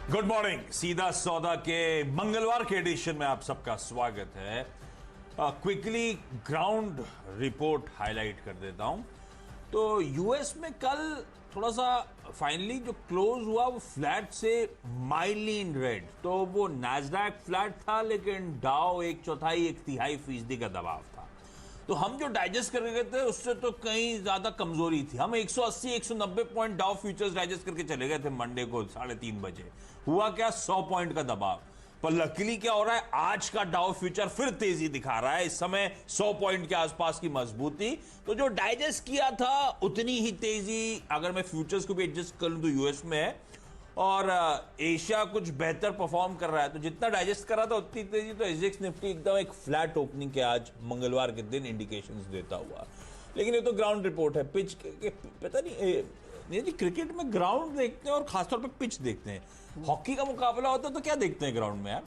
Good morning. सीधा सौदा के मंगलवार के एडिशन में आप सबका स्वागत है। क्विकली ग्राउंड रिपोर्ट हाईलाइट कर देता हूं। तो यूएस में कल थोड़ा सा फाइनली जो क्लोज हुआ वो फ्लैट से माइल्डली इन रेड। तो वो नैस्डैक फ्लैट था, लेकिन डाउ 1/4 1/3 फीसदी का दबाव था। तो हम जो डाइजेस्ट कर गए थे उससे तो कहीं ज्यादा कमजोरी थी। हम 180 190 पॉइंट डाउ फ्यूचर्स डाइजेस्ट करके चले गए थे मंडे को 3:30 बजे। हुआ क्या, 100 पॉइंट का दबाव। पर लकीली क्या हो रहा है, आज का डाउ फ्यूचर फिर तेजी दिखा रहा है। इस समय 100 पॉइंट के आसपास की मजबूती। तो जो डाइजेस्ट किया था उतनी ही तेजी अगर मैं फ्यूचर्स को भी एडजस्ट कर लूं तो यूएस में है, और एशिया कुछ बेहतर परफॉर्म कर रहा है। तो जितना डाइजेस्ट कर रहा था उतनी तेजी। तो एसजेएक्स निफ्टी एकदम एक फ्लैट ओपनिंग के आज मंगलवार के दिन इंडिकेशंस देता हुआ। लेकिन ये तो ग्राउंड रिपोर्ट है। पिच के पता नहीं जी, क्रिकेट में ग्राउंड देखते हैं और खासतौर पे पिच देखते हैं। हॉकी का मुकाबला होता है तो क्या देखते हैं ग्राउंड में यार?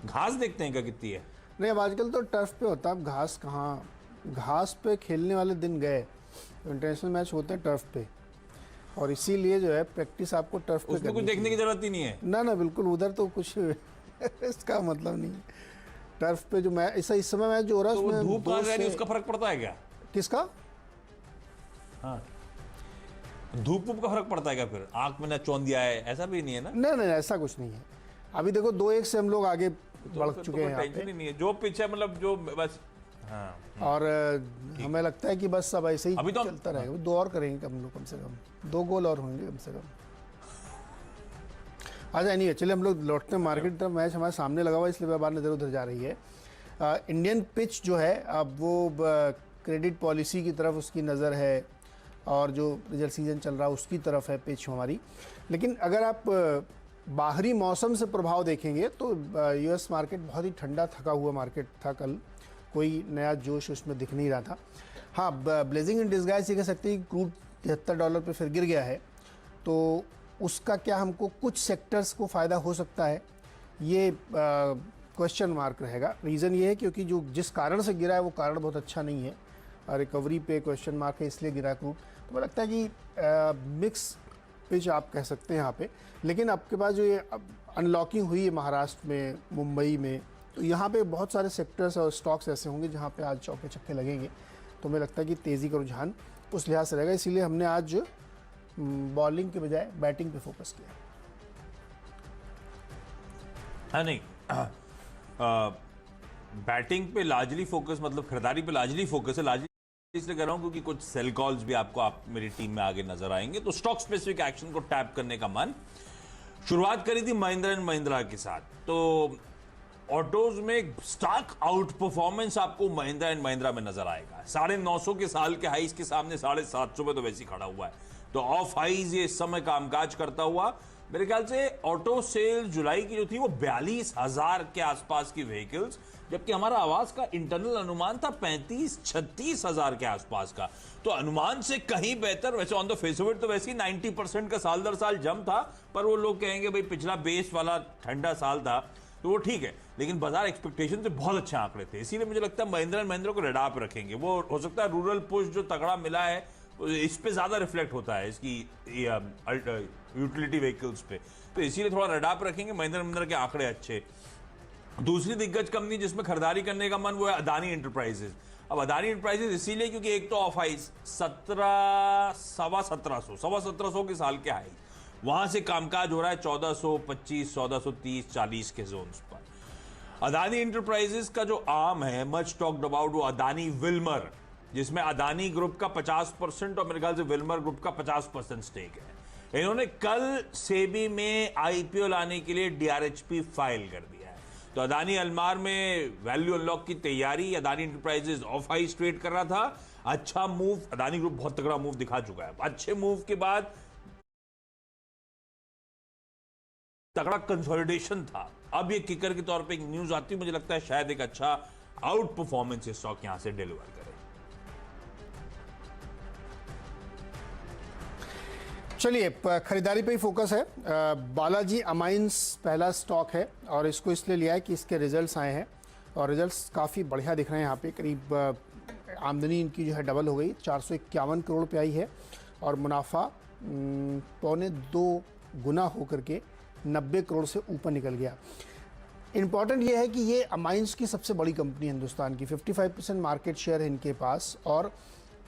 घास देखते हैं क्या कितनी है? नहीं, अब आजकल तो टर्फ पे होता है। अब घास कहाँ, घास पे खेलने वाले दिन गए। इंटरनेशनल मैच होते हैं टर्फ पे, और इसीलिए जो है प्रैक्टिस आपको टर्फ पे उसमें कुछ देखने की जरूरत ही नहीं है ना, बिल्कुल। उधर तो कुछ इसका मतलब नहीं है। टर्फ पे जो मैच इस समय मैच जो हो रहा है तो उसमें धूप कहाँ से उसका फर्क पड़ता है क्या? किसका? हाँ, धूप का फर्क पड़ता है क्या? फिर आंख में ना चौंधिया है, ऐसा भी नहीं है ना? नहीं, ऐसा कुछ नहीं है। अभी देखो 2-1 से हम लोग आगे बढ़ चुके हैं। टेंशन ही नहीं है जो पीछे, मतलब जो बस। हाँ, और हमें लगता है कि बस अब ऐसे ही अभी तो चलता रहेगा। 2 और करेंगे हम लोग, कम से कम 2 गोल और होंगे कम से कम। अच्छा, नहीं, चलिए हम लोग लौटते हैं मार्केट तरफ। मैच हमारे सामने लगा हुआ, इसलिए बार इधर उधर जा रही है। इंडियन पिच जो है अब वो क्रेडिट पॉलिसी की तरफ उसकी नज़र है, और जो रिजल्ट सीजन चल रहा है उसकी तरफ है पिच हमारी। लेकिन अगर आप बाहरी मौसम से प्रभाव देखेंगे तो यूएस मार्केट बहुत ही ठंडा थका हुआ मार्केट था कल। कोई नया जोश उसमें दिख नहीं रहा था। हाँ, ब्लेजिंग इन डिस्गाइज ये कह सकते हैं कि क्रूड $73 पे फिर गिर गया है। तो उसका क्या हमको कुछ सेक्टर्स को फ़ायदा हो सकता है, ये क्वेश्चन मार्क रहेगा। रीज़न ये है क्योंकि जो जिस कारण से गिरा है वो कारण बहुत अच्छा नहीं है। रिकवरी पे क्वेश्चन मार्क है, इसलिए गिरा क्रूड। तो मुझे लगता है कि मिक्स पिच आप कह सकते हैं यहाँ पे। लेकिन आपके पास जो ये अनलॉकिंग हुई है महाराष्ट्र में, मुंबई में, तो यहाँ पे बहुत सारे सेक्टर्स और स्टॉक्स ऐसे होंगे जहाँ पे आज चौके छक्के लगेंगे। तो मुझे लगता है कि तेज़ी का रुझान उस लिहाज से रहेगा। इसीलिए हमने आज बॉलिंग के बजाय बैटिंग पे फोकस किया। हाँ, नहीं, बैटिंग पे लार्जली फोकस, मतलब खरीदारी पे लार्जली फोकस है। लार्जली इसलिए कह रहा हूं क्योंकि कुछ सेल कॉल्स भी आपको मेरी टीम में आगे नजर आएंगे। तो स्टॉक स्पेसिफिक एक्शन को टैप करने का मन। शुरुआत करी थी महिंद्रा एंड महिंद्रा के साथ। तो ऑटोज में स्टॉक आउट परफॉर्मेंस आपको महिंद्रा एंड महिंद्रा में नजर आएगा। 950 के साल के हाईज के सामने 750 पे तो वैसे ही खड़ा हुआ है। तो ऑफ हाईज ये इस समय कामकाज करता हुआ, मेरे ख्याल से ऑटो सेल जुलाई की जो थी वो 42,000 के आसपास की व्हीकल्स, जबकि हमारा आवाज का इंटरनल अनुमान था 35-36 हजार के आसपास का। तो अनुमान से कहीं बेहतर। वैसे on the face of it तो वैसे ही 90% का साल दर साल जम था, पर वो लोग कहेंगे भाई पिछला बेस वाला ठंडा साल था तो वो ठीक है। लेकिन बाजार एक्सपेक्टेशन से बहुत अच्छे आंकड़े थे, इसीलिए मुझे लगता है महिंद्रा एंड महिंद्रा को रेडार पे रखेंगे। वो हो सकता है रूरल पुश जो तगड़ा मिला है इस पे ज्यादा रिफ्लेक्ट होता है इसकी यूटिलिटी व्हीकल्स पे, तो इसीलिए थोड़ा रेडार पे रखेंगे। महिंद्रा महिंद्रा के आंकड़े अच्छे। दूसरी दिग्गज कंपनी जिसमें खरीदारी करने का मन वो है अदानी एंटरप्राइजेज। अब अदानी एंटरप्राइजेज इसीलिए क्योंकि एक तो ऑफ हाइस 1700 के साल के हाई, वहां से कामकाज हो रहा है 1425, 1430, 40 के जोन्स पर। अदानी एंटरप्राइजेज का जो आर्म है मच टॉक्ड अबाउट, वो अदानी विल्मर, जिसमें अदानी ग्रुप का 50% और मेरे ख्याल से विल्मर ग्रुप का 50% स्टेक है। इन्होंने कल सेबी में आईपीओ लाने के लिए डीआरएचपी फाइल कर दिया है। तो अदानी अलमार में वैल्यू अनलॉक की तैयारी। Adani enterprises of high trade कर रहा था। अच्छा मूव, अदानी ग्रुप बहुत तगड़ा मूव दिखा चुका है। अच्छे मूव के बाद तगड़ा कंसोलिडेशन था। अब ये किकर के तौर पे एक न्यूज आती है, मुझे लगता है शायद एक अच्छा आउट परफॉर्मेंस स्टॉक यहां से डिलीवर करे। चलिए, खरीदारी पे ही फोकस है। बालाजी अमाइंस पहला स्टॉक है, और इसको इसलिए लिया है कि इसके रिजल्ट्स आए हैं और रिजल्ट्स काफ़ी बढ़िया दिख रहे हैं। यहाँ पे करीब आमदनी इनकी जो है डबल हो गई, 451 करोड़ पे आई है, और मुनाफा 1.25 गुना होकर के 90 करोड़ से ऊपर निकल गया। इम्पॉर्टेंट ये है कि ये अमाइंस की सबसे बड़ी कंपनी है हिंदुस्तान की, 55% मार्केट शेयर है इनके पास, और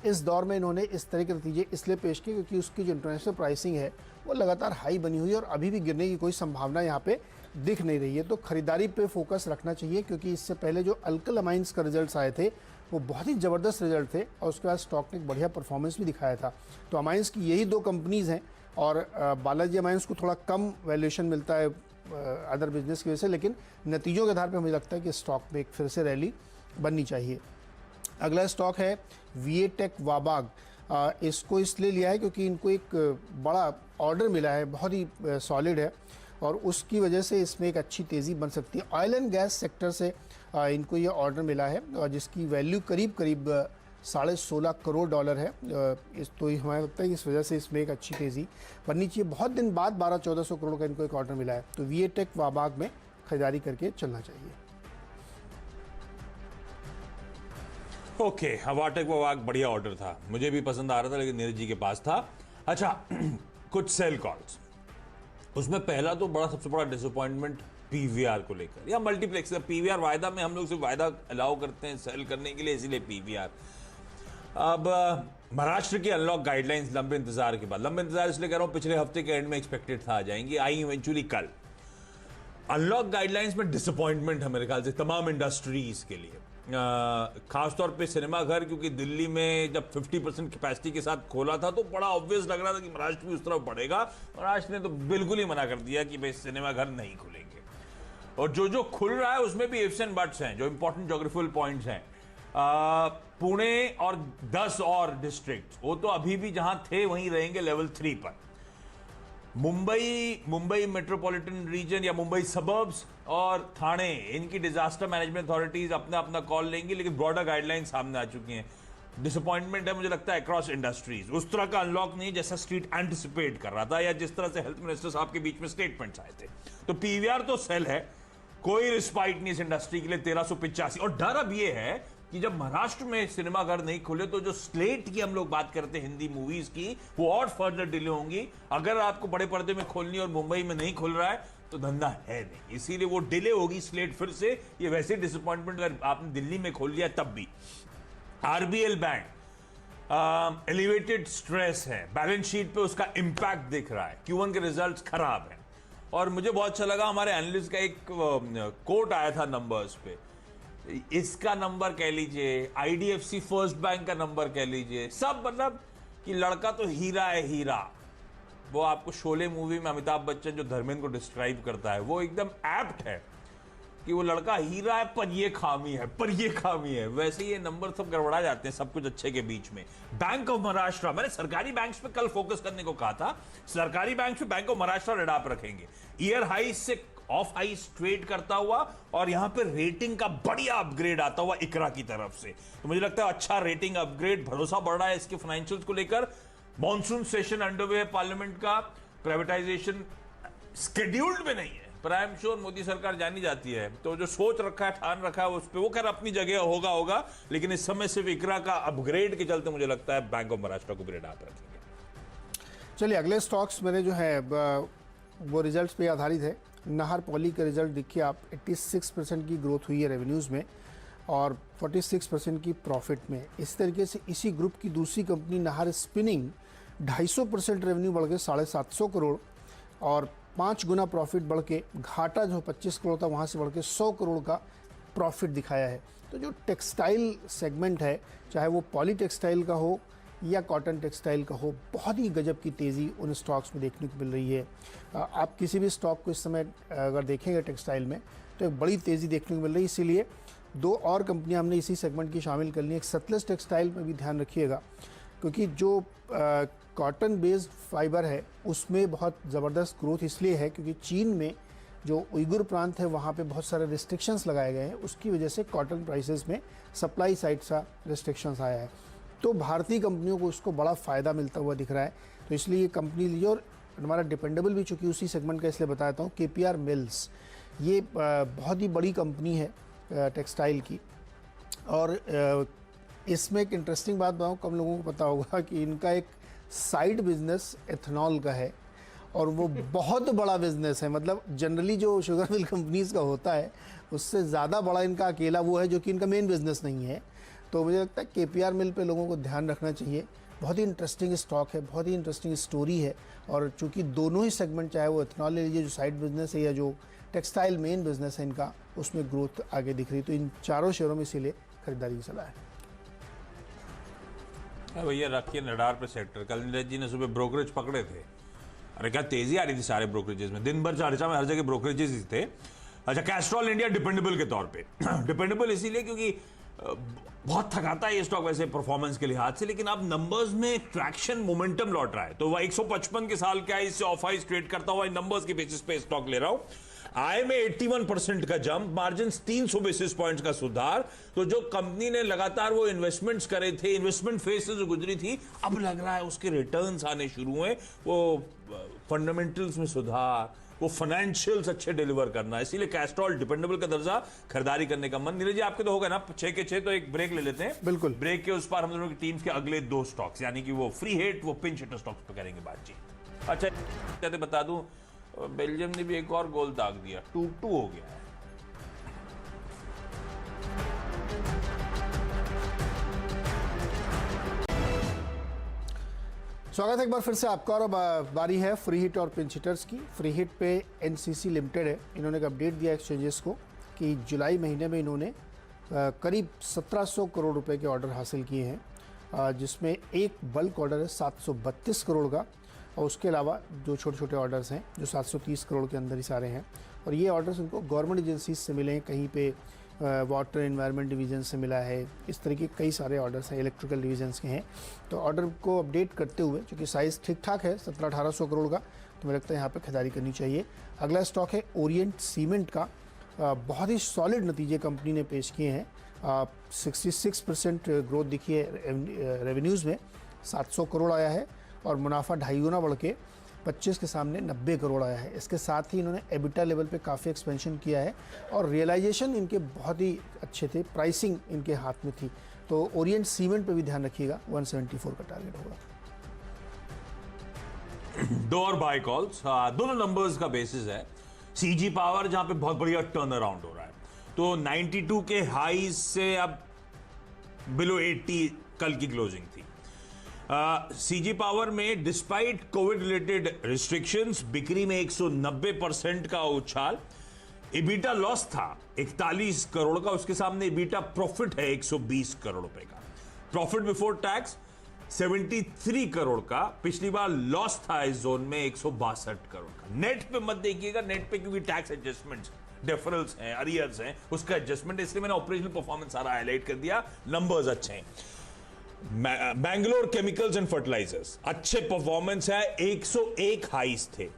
इस दौर में इन्होंने इस तरह के नतीजे इसलिए पेश किए क्योंकि उसकी जो इंटरनेशनल प्राइसिंग है वो लगातार हाई बनी हुई है और अभी भी गिरने की कोई संभावना यहाँ पे दिख नहीं रही है। तो खरीदारी पे फोकस रखना चाहिए, क्योंकि इससे पहले जो अल्कल अमाइंस का रिजल्ट्स आए थे वो बहुत ही ज़बरदस्त रिजल्ट थे और उसके बाद स्टॉक ने एक बढ़िया परफॉर्मेंस भी दिखाया था। तो अमाइंस की यही 2 कंपनीज़ हैं, और बालाजी अमाइंस को थोड़ा कम वैल्यूएशन मिलता है अदर बिजनेस की वजह से, लेकिन नतीजों के आधार पर मुझे लगता है कि स्टॉक में एक फिर से रैली बननी चाहिए। अगला स्टॉक है वीएटेक वाबाग। इसको इसलिए लिया है क्योंकि इनको एक बड़ा ऑर्डर मिला है, बहुत ही सॉलिड है, और उसकी वजह से इसमें एक अच्छी तेज़ी बन सकती है। ऑयल एंड गैस सेक्टर से इनको ये ऑर्डर मिला है, और जिसकी वैल्यू करीब करीब $16.5 करोड़ है। तो हमें लगता है कि इस वजह से इसमें एक अच्छी तेज़ी बननी चाहिए। बहुत दिन बाद 1200-1400 करोड़ का इनको एक ऑर्डर मिला है, तो वीएटेक वाबाग में खरीदारी करके चलना चाहिए। ओके, हवाटेक वाबाग बढ़िया ऑर्डर था, मुझे भी पसंद आ रहा था, लेकिन नीरज जी के पास था। अच्छा, कुछ सेल कॉल्स, उसमें पहला तो सबसे बड़ा डिसअपॉइंटमेंट पीवीआर को लेकर, या मल्टीप्लेक्स। पीवीआर वायदा में हम लोग सिर्फ वायदा अलाउ करते हैं सेल करने के लिए, इसीलिए पीवीआर। अब महाराष्ट्र की अनलॉक गाइडलाइंस लंबे इंतजार के बाद, लंबे इंतजार इसलिए कह रहा हूं, पिछले हफ्ते के एंड में एक्सपेक्टेड था आ जाएंगी, आई इवेंचुअली कल। अनलॉक गाइडलाइंस में डिसअपॉइंटमेंट है मेरे ख्याल से तमाम इंडस्ट्रीज के लिए, खासतौर पे सिनेमा घर, क्योंकि दिल्ली में जब 50% कैपेसिटी के साथ खोला था तो बड़ा ऑब्वियस लग रहा था कि महाराष्ट्र भी उस तरफ बढ़ेगा। महाराष्ट्र ने तो बिल्कुल ही मना कर दिया कि भाई सिनेमा घर नहीं खुलेंगे, और जो खुल रहा है उसमें भी इफ्स एंड बट्स हैं, जो इंपॉर्टेंट ज्योग्राफिकल पॉइंट्स हैं। पुणे और 10 और डिस्ट्रिक्ट, वो तो अभी भी जहां थे वहीं रहेंगे लेवल 3 पर। मुंबई मेट्रोपॉलिटन रीजन या मुंबई सबर्ब्स और थाने, इनकी डिजास्टर मैनेजमेंट अथॉरिटीज अपना अपना कॉल लेंगी, लेकिन ब्रॉडर गाइडलाइन सामने आ चुकी हैं। डिसअपॉइंटमेंट है मुझे लगता है अक्रॉस इंडस्ट्रीज, उस तरह का अनलॉक नहीं जैसा स्ट्रीट एंटिसिपेट कर रहा था, या जिस तरह से हेल्थ मिनिस्टर साहब के बीच में स्टेटमेंट्स आए थे। तो पीवीआर तो सेल है, कोई रिस्पाइट नहीं इस इंडस्ट्री के लिए, 1385। और डर अब यह है कि जब महाराष्ट्र में सिनेमाघर नहीं खुले तो जो स्लेट की हम लोग बात करते हैं हिंदी मूवीज की, वो और फर्दर डिले होंगी। अगर आपको बड़े पर्दे में खोलनी और मुंबई में नहीं खुल रहा है तो धंधा है नहीं, इसीलिए वो डिले होगी स्लेट फिर से। ये वैसे डिसअपॉइंटमेंट अगर आपने दिल्ली में खोल लिया तब भी। आरबीएल बैंक एलिवेटेड स्ट्रेस है, बैलेंस शीट पे उसका इंपैक्ट दिख रहा है, Q1 के रिजल्ट्स खराब हैं। और मुझे बहुत अच्छा लगा, हमारे एनालिस्ट का एक कोट आया था नंबर्स पे, इसका नंबर कह लीजिए, आईडीएफसी फर्स्ट बैंक का नंबर कह लीजिए, सब मतलब कि लड़का तो हीरा है, हीरा। वो आपको शोले मूवी में अमिताभ बच्चन जो धर्मेंद्र को डिस्क्राइब करता है, वो एकदम एप्ट है कि वो लड़का हीरा है पर ये खामी है, पर ये खामी है। वैसे ये नंबर सब गड़बड़ा जाते हैं सब कुछ अच्छे के बीच में। बैंक ऑफ महाराष्ट्र, मैंने सरकारी बैंक्स पे कल फोकस करने को कहा था, सरकारी बैंक पे बैंक ऑफ महाराष्ट्र रेड आप रखेंगे। ईयर हाई से ऑफ हाई ट्रेड करता हुआ, और यहां पे रेटिंग का बढ़िया अपग्रेड आता हुआ इकरा की तरफ से, तो मुझे लगता है अच्छा रेटिंग अपग्रेड, भरोसा बढ़ रहा है इसके फाइनेंशियल्स को लेकर। मॉनसून सेशन अंडरवे है पार्लियामेंट का, प्राइवेटाइजेशन स्केड्यूल्ड में नहीं है, पर आई एम श्योर मोदी सरकार जानी जाती है, तो जो सोच रखा है, ठान रखा है उस पर, वो खैर अपनी जगह होगा, लेकिन इस समय सिर्फ इकरा का अपग्रेड के चलते मुझे लगता है बैंक ऑफ महाराष्ट्र को ग्रेड आप रखेंगे। चलिए अगले स्टॉक्स मेरे जो है वो रिजल्ट्स पे आधारित है। नाहर पॉली का रिजल्ट देखिए आप, 86% की ग्रोथ हुई है रेवेन्यूज़ में और 46% की प्रॉफिट में। इस तरीके से इसी ग्रुप की दूसरी कंपनी नाहर स्पिनिंग 250% रेवेन्यू बढ़ के 750 करोड़ और 5 गुना प्रॉफिट बढ़ के, घाटा जो 25 करोड़ था वहाँ से बढ़ के 100 करोड़ का प्रॉफिट दिखाया है। तो जो टेक्सटाइल सेगमेंट है, चाहे वो पॉली टेक्सटाइल का हो या कॉटन टेक्सटाइल का हो, बहुत ही गजब की तेज़ी उन स्टॉक्स में देखने को मिल रही है। आप किसी भी स्टॉक को इस समय अगर देखेंगे टेक्सटाइल में तो एक बड़ी तेज़ी देखने को मिल रही है। इसीलिए 2 और कंपनियां हमने इसी सेगमेंट की शामिल कर ली। एक सतलज टेक्सटाइल में भी ध्यान रखिएगा, क्योंकि जो कॉटन बेस्ड फाइबर है उसमें बहुत ज़बरदस्त ग्रोथ इसलिए है क्योंकि चीन में जो उइगुर प्रांत है वहाँ पे बहुत सारे रिस्ट्रिक्शंस लगाए गए हैं, उसकी वजह से कॉटन प्राइसेस में सप्लाई साइड सा रिस्ट्रिक्शंस आया है। तो भारतीय कंपनियों को उसको बड़ा फ़ायदा मिलता हुआ दिख रहा है, तो इसलिए ये कंपनी ली। और हमारा डिपेंडेबल भी चूँकि उसी सेगमेंट का, इसलिए बताता हूँ, KPR मिल्स, ये बहुत ही बड़ी कंपनी है टेक्सटाइल की। और इसमें एक इंटरेस्टिंग बात बताऊँ, कम लोगों को पता होगा कि इनका एक साइड बिजनेस एथेनॉल का है, और वो बहुत बड़ा बिजनेस है। मतलब जनरली जो शुगर मिल कंपनीज का होता है उससे ज़्यादा बड़ा इनका अकेला वो है, जो कि इनका मेन बिजनेस नहीं है। तो मुझे लगता है केपीआर मिल पे लोगों को ध्यान रखना चाहिए। बहुत ही इंटरेस्टिंग स्टॉक है, बहुत ही इंटरेस्टिंग स्टोरी है। और चूंकि दोनों ही सेगमेंट, चाहे वो इथेनॉल ले लीजिए जो साइड बिजनेस है या जो टेक्सटाइल मेन बिजनेस है इनका, उसमें ग्रोथ आगे दिख रही। तो इन चारों शेयरों में इसीलिए खरीदारी की सलाह है। भैया रखिए नडार पे सेक्टर। कल नीरज जी ने सुबह ब्रोकरेज पकड़े थे। अरे क्या तेजी आ रही थी सारे ब्रोकरेजेस में, दिन भर चर्चा में हर जगह ब्रोकरेजेस ही थे। अच्छा, कैस्ट्रॉल इंडिया डिपेंडेबल के तौर पे डिपेंडेबल इसीलिए क्योंकि बहुत थकाता है ये स्टॉक वैसे परफॉर्मेंस के लिहाज से, लेकिन अब नंबर्स में ट्रैक्शन मोमेंटम लौट रहा है। तो वह 155 के साल क्या इससे ऑफ हाइस ट्रेड करता हुआ नंबर्स के बेसिस पे स्टॉक ले रहा हूं। आय में 81% का जंप, मार्जिन 300 बेसिस पॉइंट्स का सुधार। तो जो कंपनी ने लगातार वो इन्वेस्टमेंट्स करे थे, इन्वेस्टमेंट फेज से जो गुजरी थी, अब लग रहा है उसके रिटर्न्स आने शुरू हुए। वो फंडामेंटल्स में सुधार, वो फाइनेंशियल्स अच्छे डिलीवर करना, इसीलिए कैस्ट्रॉल डिपेंडेबल का दर्जा खरीदारी करने का मन। नीरज जी आपके तो होगा ना 6 के 6, तो एक ब्रेक ले लेते हैं। बिल्कुल। ब्रेक के उस पार हम दोनों की टीम्स के अगले 2 स्टॉक्स, यानी कि वो फ्री हिट, वो पिंच हिटर स्टॉक्स पे करेंगे बातचीत। अच्छा, कहते बता दूं, बेल्जियम ने भी एक और गोल दाग दिया, 2-2 हो गया है। स्वागत है एक बार फिर से आपका। और बारी है फ्री हिट और पिंच हिटर्स की। फ्री हिट पे एनसीसी लिमिटेड है। इन्होंने एक अपडेट दिया एक्सचेंजेस को कि जुलाई महीने में इन्होंने करीब 1700 करोड़ रुपए के ऑर्डर हासिल किए हैं, जिसमें एक बल्क ऑर्डर है 732 करोड़ का, और उसके अलावा जो छोटे छोटे ऑर्डर्स हैं जो 730 करोड़ के अंदर ही सारे हैं। और ये ऑर्डर्स इनको गवर्नमेंट एजेंसीज से मिले हैं, कहीं पे वाटर एनवायरनमेंट डिवीजन से मिला है, इस तरह के कई सारे ऑर्डर्स हैं, इलेक्ट्रिकल डिवीजन्स के हैं। तो ऑर्डर को अपडेट करते हुए, चूँकि साइज़ ठीक ठाक है 1700-1800 करोड़ का, तो मुझे लगता है यहाँ पे खरीदारी करनी चाहिए। अगला स्टॉक है ओरिएंट सीमेंट का। बहुत ही सॉलिड नतीजे कंपनी ने पेश किए हैं। 66% ग्रोथ दिखी है रेवेन्यूज़ में, 700 करोड़ आया है, और मुनाफा 2.5 गुना बढ़ के 25 के सामने 90 करोड़ आया है। इसके साथ ही इन्होंने एबिटा लेवल पे काफ़ी एक्सपेंशन किया है, और रियलाइजेशन इनके बहुत ही अच्छे थे, प्राइसिंग इनके हाथ में थी। तो ओरिएंट सीमेंट पे भी ध्यान रखिएगा, 174 का टारगेट होगा। 2 और बाय कॉल्स, दोनों नंबर्स का बेसिस है। सीजी पावर जहां पे बहुत बढ़िया टर्न अराउंड हो रहा है, तो 92 के हाई से अब बिलो 80 कल की क्लोजिंग थी। सीजी पावर में डिस्पाइट कोविड रिलेटेड रिस्ट्रिक्शंस, बिक्री में 190% का उछाल। इबीटा लॉस था 41 करोड़ का, उसके सामने इबीटा प्रॉफिट है 120 करोड़ रुपए का। प्रॉफिट बिफोर टैक्स 73 करोड़ का, पिछली बार लॉस था इस जोन में 162 करोड़ का। नेट पे मत देखिएगा, नेट पे क्योंकि टैक्स एडजस्टमेंट्स, डेफरल्स हैं, अरियर्स हैं, उसका एडजस्टमेंट, इसलिए मैंने ऑपरेशनल परफॉर्मेंस सारा हाईलाइट कर दिया। नंबर्स अच्छे हैं। बैंगलोर केमिकल्स एंड फर्टिलाइजर्स अच्छे परफॉर्मेंस है, 101 हाइस थे।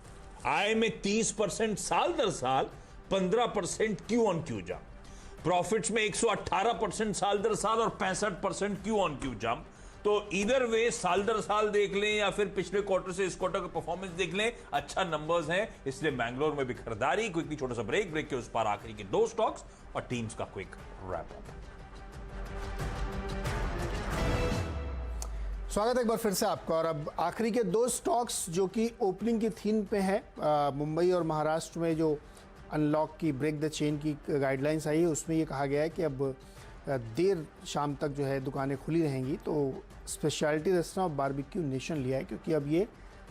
आय में 30% साल दर साल, 15% Q on Q jump. Profits में 118% साल दर साल और 65% क्यू ऑन क्यू जंप। तो इधर वे साल दर साल देख लें या फिर पिछले क्वार्टर से इस क्वार्टर का परफॉर्मेंस देख लें, अच्छा नंबर्स हैं, इसलिए बैंगलोर में भी खरीदारी। क्विकली छोटा सा ब्रेक के उस पार आखिरी के 2 स्टॉक्स और टीम्स का क्विक रैप अप। स्वागत है एक बार फिर से आपका। और अब आखिरी के 2 स्टॉक्स जो कि ओपनिंग की थीम पे हैं। मुंबई और महाराष्ट्र में जो अनलॉक की, ब्रेक द चेन की गाइडलाइंस आई है, उसमें ये कहा गया है कि अब देर शाम तक जो है दुकानें खुली रहेंगी। तो स्पेशलिटी रेस्टोरेंट और बारबेक्यू नेशन लिया है, क्योंकि अब ये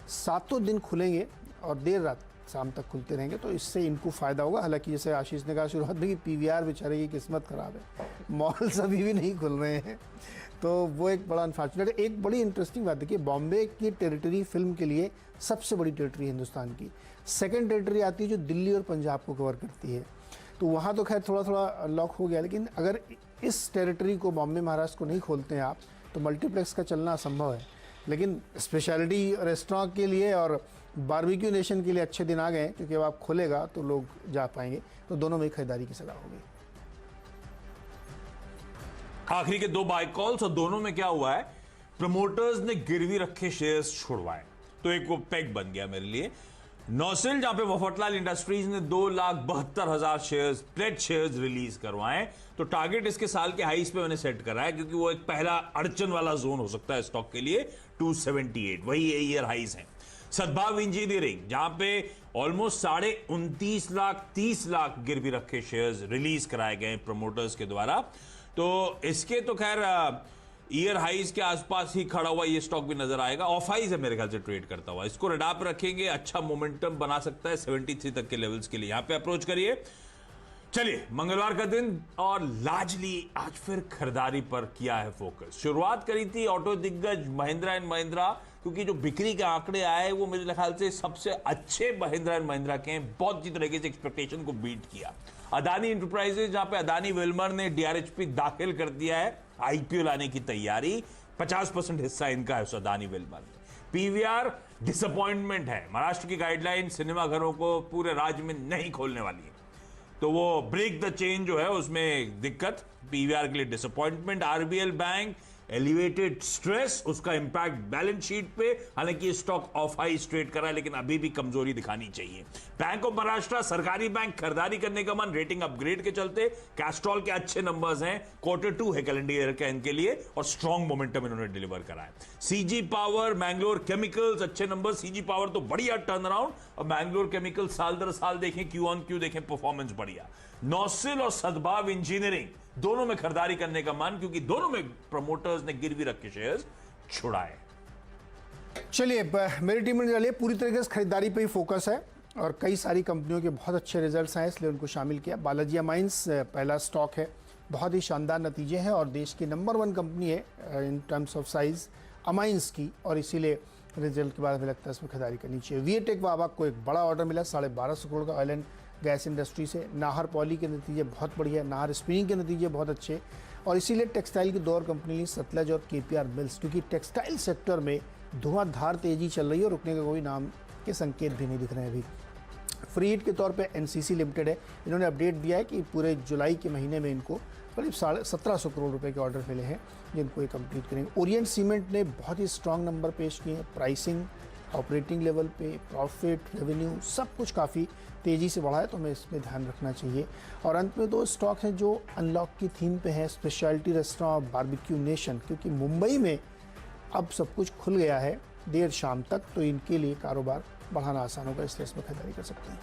7 दिन खुलेंगे और देर रात शाम तक खुलते रहेंगे, तो इससे इनको फ़ायदा होगा। हालांकि जैसे आशीष ने कहा शुरुआत में कि पीवीआर बेचारे की किस्मत ख़राब है, मॉल्स अभी भी नहीं खुल रहे हैं, तो वो एक बड़ा अनफॉर्चुनेट है। एक बड़ी इंटरेस्टिंग बात देखिए, बॉम्बे की टेरिटरी फिल्म के लिए सबसे बड़ी टेरिटरी हिंदुस्तान की। सेकेंड टेरिटरी आती है जो दिल्ली और पंजाब को कवर करती है, तो वहाँ तो खैर थोड़ा थोड़ा अनलॉक हो गया, लेकिन अगर इस टेरिटरी को, बॉम्बे महाराष्ट्र को नहीं खोलते हैं आप, तो मल्टीप्लेक्स का चलना असंभव है। लेकिन स्पेशलिटी रेस्टोरेंट के लिए और बारबेक्यू नेशन के लिए अच्छे दिन आ गए, क्योंकि अब आप खोलेगा तो लोग जा पाएंगे। तो दोनों में खरीदारी की सलाह होगी। आखिरी के 2 बाय कॉल्स, और दोनों में क्या हुआ है, प्रमोटर्स ने गिरवी रखे शेयर्स छुड़वाए, तो एक वो पैक बन गया मेरे लिए। नौसिल जहां पे वफतलाल इंडस्ट्रीज ने 2,72,000 शेयर्स, प्लेड शेयर्स रिलीज करवाए, तो टारगेट इसके साल के हाईस पे मैंने सेट करा है, क्योंकि वो एक पहला अड़चन वाला जोन हो सकता है स्टॉक के लिए, 278, वही ईयर हाईस हैं। सद्भाव इंजीनियरिंग जहां पे ऑलमोस्ट 29.5 लाख 30 लाख गिरवी रखे शेयर्स रिलीज कराए गए प्रमोटर्स के द्वारा। तो इसके तो खैर ईयर हाइज के आसपास ही खड़ा हुआ ये स्टॉक भी नजर आएगा। ऑफ हाइज है मेरे ख्याल से ट्रेड करता हुआ, इसको रडार पर रखेंगे, अच्छा मोमेंटम बना सकता है 73 तक के लेवल्स के लिए, यहां पे अप्रोच करिए। चलिए, मंगलवार का दिन और लार्जली आज फिर खरीदारी पर किया है फोकस। शुरुआत करी थी ऑटो दिग्गज महिंद्रा एंड महिंद्रा, क्योंकि जो बिक्री के आंकड़े आए वो मेरे ख्याल से सबसे अच्छे महिंद्रा एंड महिंद्रा के हैं, बहुत अच्छी तरीके से एक्सपेक्टेशन को बीट किया। अदानी इंटरप्राइजेज, जहां पे अदानी विल्मर ने डीआरएचपी दाखिल कर दिया है, आईपीओ लाने की तैयारी, 50% हिस्सा इनका है उस अदानी विल्मर में। पीवीआर डिसअपॉइंटमेंट है, महाराष्ट्र की गाइडलाइन सिनेमा घरों को पूरे राज्य में नहीं खोलने वाली है, तो वो ब्रेक द चेन जो है उसमें दिक्कत, पीवीआर के लिए disappointment. RBL bank elevated stress, उसका इंपैक्ट बैलेंस शीट पे, हालांकि स्टॉक ऑफ हाई ट्रेड कर रहा है लेकिन अभी भी कमजोरी दिखानी चाहिए। बैंक ऑफ महाराष्ट्र सरकारी बैंक, खरीदारी करने का मन, रेटिंग अपग्रेड के चलते। कैस्ट्रॉल के अच्छे नंबर्स हैं, Q2 है कैलेंडर ईयर का इनके लिए, और स्ट्रॉन्ग मोमेंटम इन्होंने डिलीवर करा है। सीजी पावर, मैंगलोर केमिकल्स अच्छे नंबर, सीजी पावर तो बढ़िया टर्न अराउंड, और मैंगलोर केमिकल साल दर साल देखें, क्यू ऑन क्यू देखें, परफॉर्मेंस बढ़िया। नौसिल और सद्भाव इंजीनियरिंग दोनों में खरीदारी करने का मन, क्योंकि दोनों में प्रमोटर्स ने गिरवी रख के शेयर्स छुड़ाए। चलिए, मेरी टीम ने चलिए पूरी तरीके से खरीदारी पे ही फोकस है और कई सारी कंपनियों के बहुत अच्छे रिजल्ट्स आए, इसलिए उनको शामिल किया। बालाजी अमाइंस पहला स्टॉक है, बहुत ही शानदार नतीजे हैं और देश की नंबर 1 कंपनी है in terms of size amines की, और इसीलिए रिजल्ट के बाद हमें लगता है इसमें खरीदारी करनी चाहिए। वीएटेक वाबा को एक बड़ा ऑर्डर मिला 1250 करोड़ का ऑयल एंड गैस इंडस्ट्री से। नाहर पॉली के नतीजे बहुत बढ़िया, नाहर स्पिनिंग के नतीजे बहुत अच्छे, और इसीलिए टेक्सटाइल की 2 और कंपनी ली, सतलज और केपीआर मिल्स, क्योंकि टेक्सटाइल सेक्टर में धुआंधार तेजी चल रही है और रुकने का कोई नाम के संकेत भी नहीं दिख रहे हैं अभी। फ्री हिट के तौर पे एनसीसी लिमिटेड है, इन्होंने अपडेट दिया है कि पूरे जुलाई के महीने में इनको करीब 1750 करोड़ रुपए के ऑर्डर मिले हैं जिनको ये कंप्लीट करेंगे। ओरिएंट सीमेंट ने बहुत ही स्ट्रांग नंबर पेश किए हैं, प्राइसिंग, ऑपरेटिंग लेवल पे, प्रॉफिट, रेवेन्यू सब कुछ काफ़ी तेज़ी से बढ़ा है, तो हमें इसमें ध्यान रखना चाहिए। और अंत में 2 स्टॉक हैं जो अनलॉक की थीम पे हैं, स्पेशलिटी रेस्टोरेंट और बारबेक्यू नेशन, क्योंकि मुंबई में अब सब कुछ खुल गया है देर शाम तक, तो इनके लिए कारोबार बढ़ाना आसान होगा, इसलिए इसमें खरीदारी कर सकते हैं।